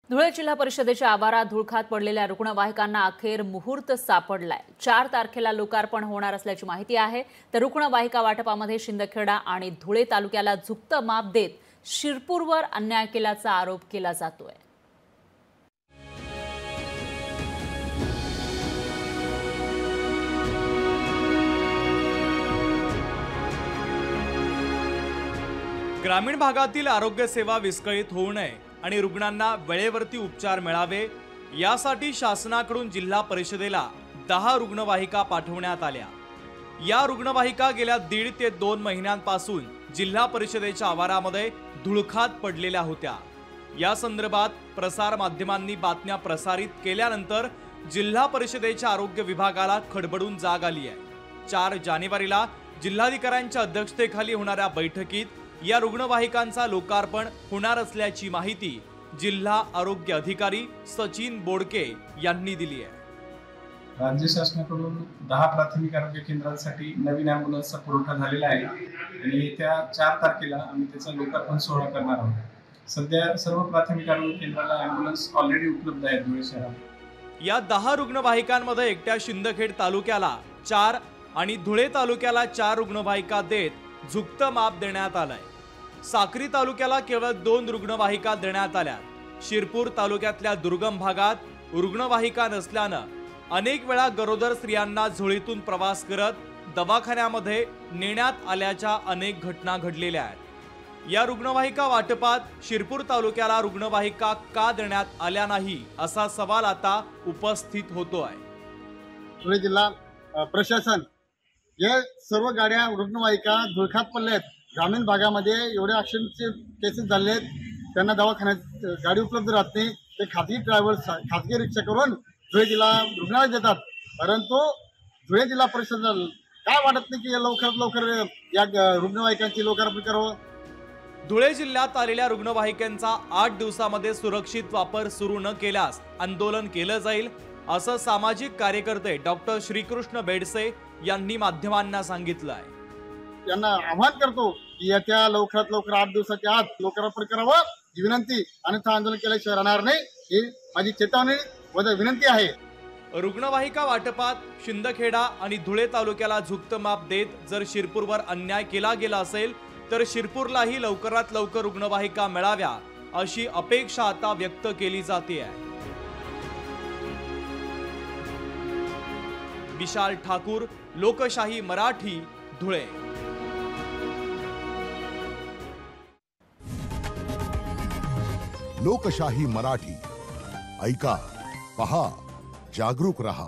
धुळे जिल्हा परिषदेच्या आवारात धुळखात पडलेल्या रुग्णवाहिकांना अखेर मुहूर्त सापडलाय। 4 तारखेला लोकार्पण होणार असल्याची माहिती आहे। तर रुग्णवाहिका वाटपामध्ये शिंदखेडा आणि धुळे तालुक्याला झुकतं माप देत शिरपूरवर अन्याय केल्याचा आरोप केला जातोय। ग्रामीण भागातील आरोग्य सेवा विस्कळीत होऊ नये आणि रुग्णांना वेळेवरती उपचार मिळावे यासाठी शासनाकडून जिल्हा परिषदेला 10 रुग्णवाहिका पाठवण्यात आल्या। या रुग्णवाहिका गेल्या 1.5 ते 2 महिन्यांपासून जिल्हा परिषदेच्या आवारामध्ये धुळखात पडलेल्या होत्या। या संदर्भात प्रसार माध्यमांनी बातम्या प्रसारित केल्यानंतर जिल्हा परिषदेच्या आरोग्य विभागाला खडबडून जाग आली आहे। 4 जानेवारीला जिल्हाधिकाऱ्यांच्या अध्यक्षतेखाली होणाऱ्या बैठकीत या रुग्णवाहिकांचा लोकार्पण होणार असल्याची माहिती जिल्हा आरोग्य अधिकारी सचिन बोडके यांनी दिली आहे। राज्य शासनाकडून 10 प्राथमिक आरोग्य केंद्रांसाठी नवीन ॲम्ब्युलन्सचा पुरवठा झालेला आहे आणि येत्या 4 तारखेला आम्ही त्याचा लोकार्पण सोहळा करणार आहोत। सध्या सर्व प्राथमिक आरोग्य केंद्राला ॲम्ब्युलन्स ऑलरेडी उपलब्ध आहेत धुळे शहरात। या 10 रुग्णवाहिकांमध्ये एकट्या शिंदखेड तालुक्याला 4 आणि धुळे तालुक्याला 4 रुग्णवाहिका देत झुकतं माप देण्यात आलंय। साक्री तालुक्याला केवळ 2 रुग्णवाहिका देण्यात आल्या। शिरपूर तालुक्यातल्या दुर्गम भागात रुग्णवाहिका नसल्यानं अनेक वेळा गरोदर स्त्रियांना झोळीतून प्रवास करत दवाखान्यामध्ये नेण्यात आल्याच्या अनेक घटना घडलेल्या आहेत। या रुग्णवाहिका वाटपात शिरपूर तालुक्याला रुग्णवाहिका का देण्यात आल्या नाही असा सवाल आता उपस्थित होतो आहे। धुळे जिल्हा प्रशासन या सर्व गाड्या रुग्णवाहिका धुळखात पडल्या आहेत। ग्रामीण भागामध्ये एवढे ॲक्सिडेंटचे केसेस झाले आहेत, त्यांना दवाखान्यात गाडी उपलब्ध राहत नाही। ते खाजगी ड्रायव्हर्स खाजगी रिक्षा करून धुळे जिल्हा रुग्णालयात येतात, परंतु धुळे जिल्हा परिषदेला काय वाटत नाही की लवकरात लवकर या रुग्णवाहिकांची लोकार्पण करावं। धुळे जिल्ह्यात आलेल्या रुग्णवाहिकांचा 8 दिवसामध्ये सुरक्षित वापर सुरू न केल्यास आंदोलन केलं जाईल असं सामाजिक कार्यकर्ते डॉक्टर श्रीकृष्ण बेडसे यांनी माध्यमांना सांगितलं आहे। यांना आवाहन करतो की येत्या लवकरात लवकर 8 दिवसाच्या आत लोकार्पण करावं ही विनंती, अन्यथा आंदोलन केल्याशिवाय राहणार नाही ही माझी चेतावणी व विनंती आहे। रुग्णवाहिका वाटपात शिंदखेडा आणि धुळे तालुक्याला झुकतं माप देत जर शिरपूरवर अन्याय केला गेला असेल तर शिरपूरलाही लवकरात लवकर रुग्णवाहिका मिळाव्या अशी अपेक्षा आता व्यक्त केली जाते आहे। विशाल ठाकूर, लोकशाही मराठी, धुळे। लोकशाही मराठी ऐका, पहा, जागरूक रहा।